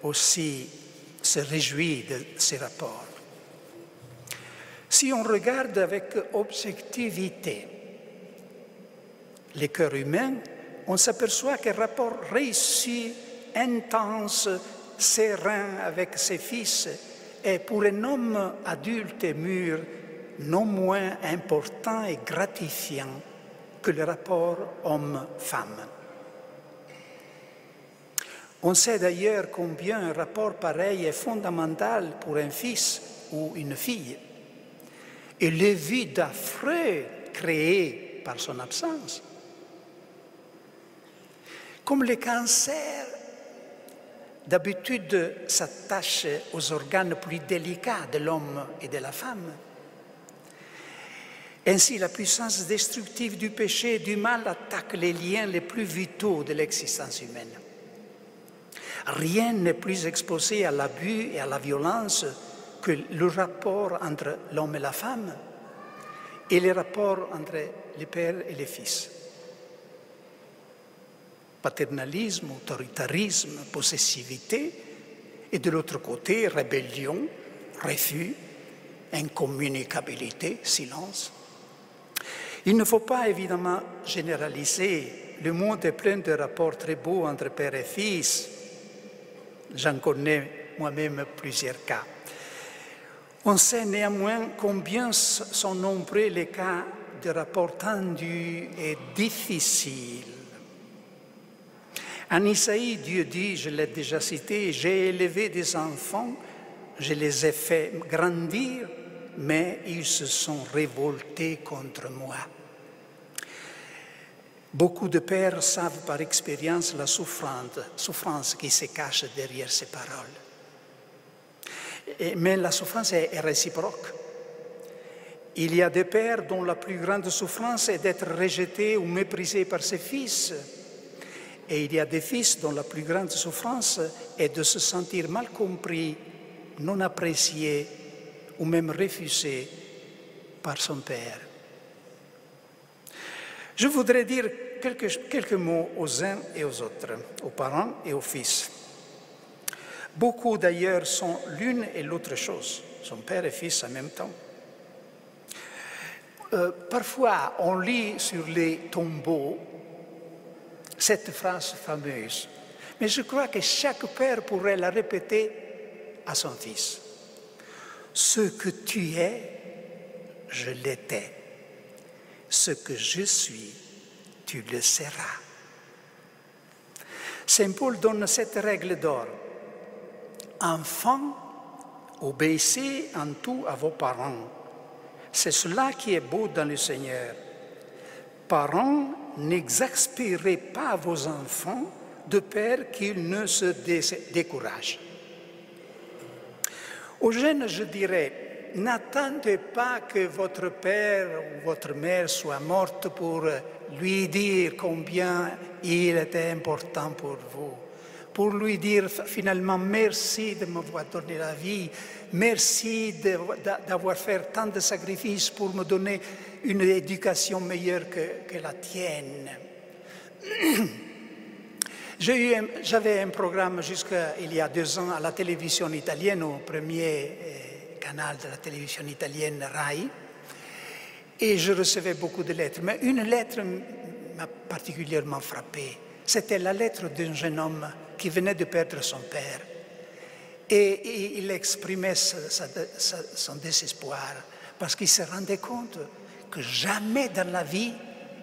aussi se réjouit de ces rapports. Si on regarde avec objectivité les cœurs humains, on s'aperçoit qu'un rapport réussi, intense, serein avec ses fils est pour un homme adulte et mûr non moins important et gratifiant que le rapport homme-femme. On sait d'ailleurs combien un rapport pareil est fondamental pour un fils ou une fille. Et le vide affreux créé par son absence. Comme le cancer, d'habitude s'attache aux organes plus délicats de l'homme et de la femme. Ainsi, la puissance destructive du péché et du mal attaque les liens les plus vitaux de l'existence humaine. Rien n'est plus exposé à l'abus et à la violence que le rapport entre l'homme et la femme et les rapports entre les pères et les fils. Paternalisme, autoritarisme, possessivité, et de l'autre côté, rébellion, refus, incommunicabilité, silence. Il ne faut pas évidemment généraliser. Le monde est plein de rapports très beaux entre père et fils. J'en connais moi-même plusieurs cas. On sait néanmoins combien sont nombreux les cas de rapports tendus et difficiles. En Isaïe, Dieu dit, je l'ai déjà cité, « J'ai élevé des enfants, je les ai fait grandir, mais ils se sont révoltés contre moi. » Beaucoup de pères savent par expérience la souffrance qui se cache derrière ces paroles. Mais la souffrance est réciproque. Il y a des pères dont la plus grande souffrance est d'être rejetés ou méprisés par ses fils. Et il y a des fils dont la plus grande souffrance est de se sentir mal compris, non apprécié ou même refusé par son père. Je voudrais dire quelques mots aux uns et aux autres, aux parents et aux fils. Beaucoup d'ailleurs sont l'une et l'autre chose, son père et fils en même temps. Parfois, on lit sur les tombeaux cette phrase fameuse, mais je crois que chaque père pourrait la répéter à son fils. « Ce que tu es, je l'étais. Ce que je suis, tu le seras. » Saint Paul donne cette règle d'or. « Enfants, obéissez en tout à vos parents. C'est cela qui est beau dans le Seigneur. Parents, n'exaspérez pas vos enfants de peur qu'ils ne se découragent. » Aux jeunes, je dirais, n'attendez pas que votre père ou votre mère soit morte pour lui dire combien il était important pour vous, pour lui dire finalement merci de m'avoir donné la vie, merci d'avoir fait tant de sacrifices pour me donner une éducation meilleure que la tienne. J'avais un programme jusqu'il y a 2 ans à la télévision italienne, au premier canal de la télévision italienne RAI, et je recevais beaucoup de lettres. Mais une lettre m'a particulièrement frappé. C'était la lettre d'un jeune homme qui venait de perdre son père. Et il exprimait son désespoir parce qu'il se rendait compte que jamais dans la vie,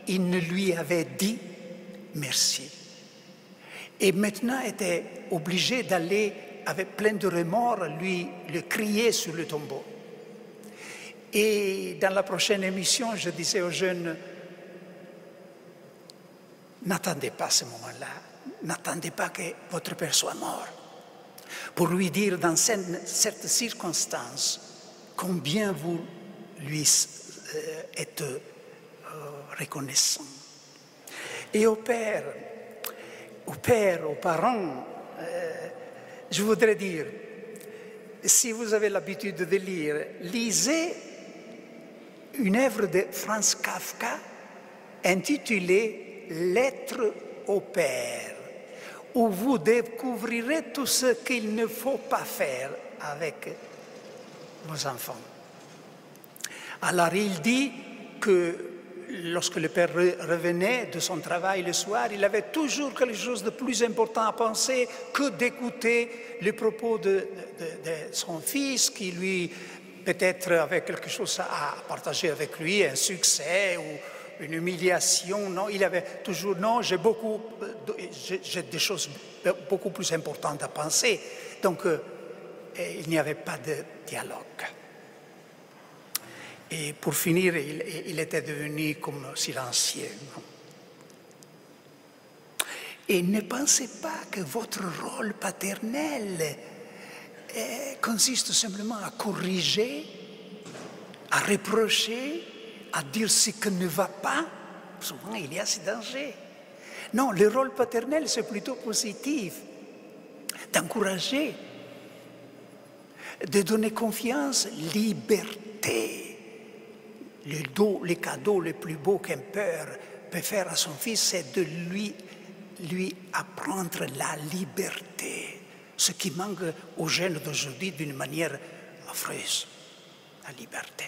il ne lui avait dit merci. Et maintenant, il était obligé d'aller avec plein de remords lui le crier sur le tombeau. Et dans la prochaine émission, je disais aux jeunes, n'attendez pas ce moment-là, n'attendez pas que votre père soit mort, pour lui dire dans certaines circonstances combien vous lui êtes reconnaissant. Et aux pères, aux parents, je voudrais dire, si vous avez l'habitude de lire, lisez une œuvre de Franz Kafka intitulée « Lettres au Père », où vous découvrirez tout ce qu'il ne faut pas faire avec vos enfants. Alors il dit que lorsque le père revenait de son travail le soir, il avait toujours quelque chose de plus important à penser que d'écouter les propos de son fils qui lui, peut-être avait quelque chose à partager avec lui, un succès ou une humiliation. Non, il avait toujours, non, j'ai des choses beaucoup plus importantes à penser. Donc, il n'y avait pas de dialogue. Et pour finir, il était devenu comme silencieux. Et ne pensez pas que votre rôle paternel consiste simplement à corriger, à reprocher, à dire ce qui ne va pas. Souvent, il y a ce danger. Non, le rôle paternel, c'est plutôt positif, d'encourager, de donner confiance, liberté. Le cadeau le plus beau qu'un père peut faire à son fils, c'est de lui apprendre la liberté, ce qui manque aux jeunes d'aujourd'hui d'une manière affreuse, la liberté.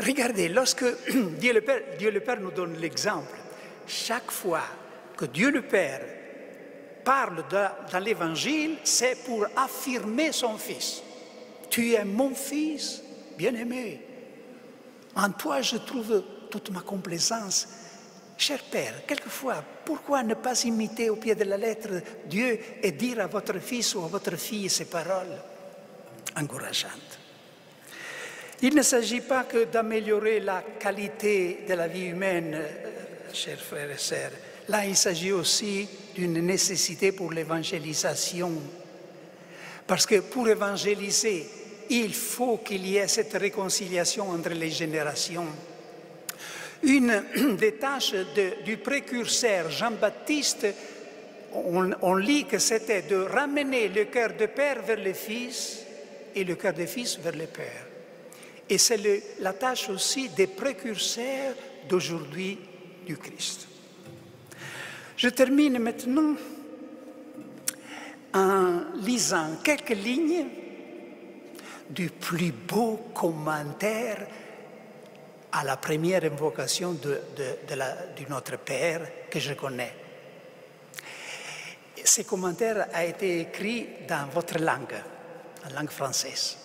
Regardez, lorsque Dieu le Père nous donne l'exemple, chaque fois que Dieu le Père parle dans l'Évangile, c'est pour affirmer son Fils. Tu es mon Fils bien-aimé. En toi, je trouve toute ma complaisance. Cher Père, quelquefois, pourquoi ne pas imiter au pied de la lettre Dieu et dire à votre fils ou à votre fille ces paroles encourageantes? Il ne s'agit pas que d'améliorer la qualité de la vie humaine, chers frères et sœurs. Là, il s'agit aussi d'une nécessité pour l'évangélisation. Parce que pour évangéliser, il faut qu'il y ait cette réconciliation entre les générations. Une des tâches du précurseur Jean-Baptiste, on lit que c'était de ramener le cœur de père vers le fils et le cœur de fils vers le père. Et c'est la tâche aussi des précurseurs d'aujourd'hui du Christ. Je termine maintenant en lisant quelques lignes du plus beau commentaire à la première invocation de notre Père que je connais. Ce commentaire a été écrit dans votre langue, la langue française.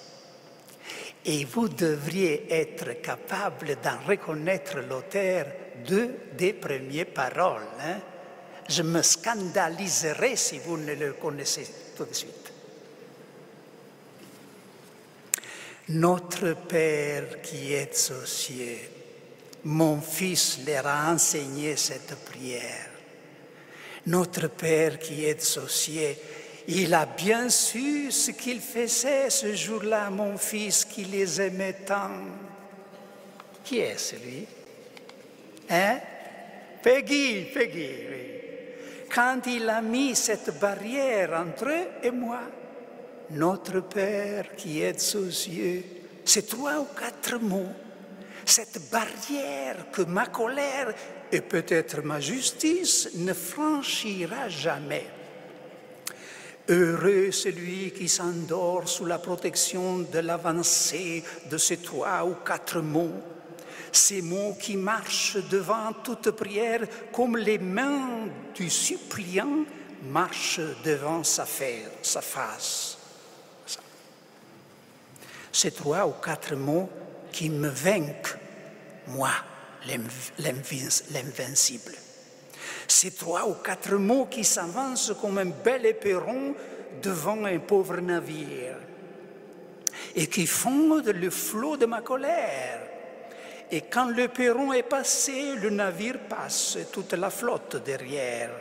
Et vous devriez être capable d'en reconnaître l'auteur des premières paroles. Hein? Je me scandaliserai si vous ne le connaissez tout de suite. Notre Père qui es aux cieux, mon Fils leur a enseigné cette prière. Notre Père qui es aux cieux, il a bien su ce qu'il faisait ce jour-là, mon Fils qui les aimait tant. Qui est celui? Hein? Peggy, oui. Quand il a mis cette barrière entre eux et moi, notre Père qui es aux cieux, c'est 3 ou 4 mots. Cette barrière que ma colère et peut-être ma justice ne franchira jamais. Heureux celui qui s'endort sous la protection de l'avancée de ces 3 ou 4 mots. Ces mots qui marchent devant toute prière comme les mains du suppliant marche devant sa face. Ces 3 ou 4 mots qui me vainquent, moi, l'invincible. Ces 3 ou 4 mots qui s'avancent comme un bel éperon devant un pauvre navire et qui fondent le flot de ma colère. Et quand le perron est passé, le navire passe, toute la flotte derrière.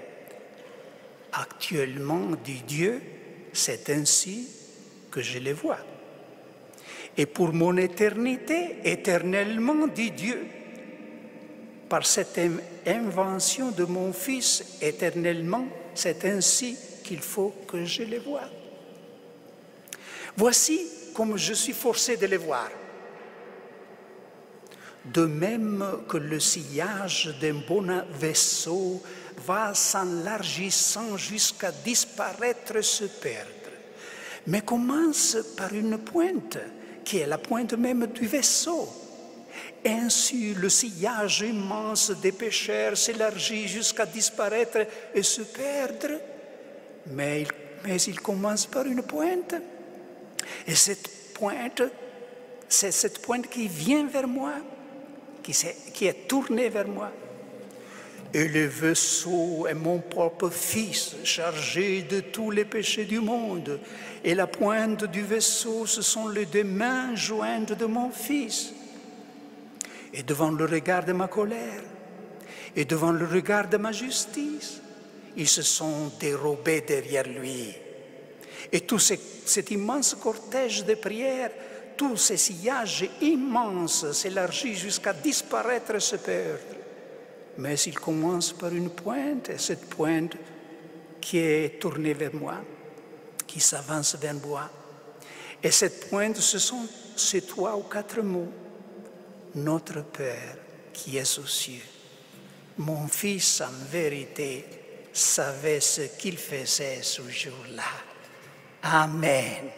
Actuellement, dit Dieu, c'est ainsi que je les vois. Et pour mon éternité, éternellement, dit Dieu, par cette invention de mon Fils, éternellement, c'est ainsi qu'il faut que je les vois. Voici comme je suis forcé de les voir. De même que le sillage d'un bon vaisseau va s'enlargissant jusqu'à disparaître, se perdre, mais commence par une pointe, qui est la pointe même du vaisseau. Ainsi, le sillage immense des pécheurs s'élargit jusqu'à disparaître et se perdre, mais il commence par une pointe. Et cette pointe, c'est cette pointe qui vient vers moi, qui est tournée vers moi. Et le vaisseau est mon propre Fils, chargé de tous les péchés du monde. Et la pointe du vaisseau, ce sont les 2 mains jointes de mon Fils. Et devant le regard de ma colère, et devant le regard de ma justice, ils se sont dérobés derrière lui. Et tout cet immense cortège de prières, tout ce sillage immense s'élargit jusqu'à disparaître et se perdre. Mais il commence par une pointe, et cette pointe qui est tournée vers moi, qui s'avance vers moi. Et cette pointe, ce sont ces 3 ou 4 mots. Notre Père qui est aux cieux. Mon Fils, en vérité, savait ce qu'il faisait ce jour-là. Amen.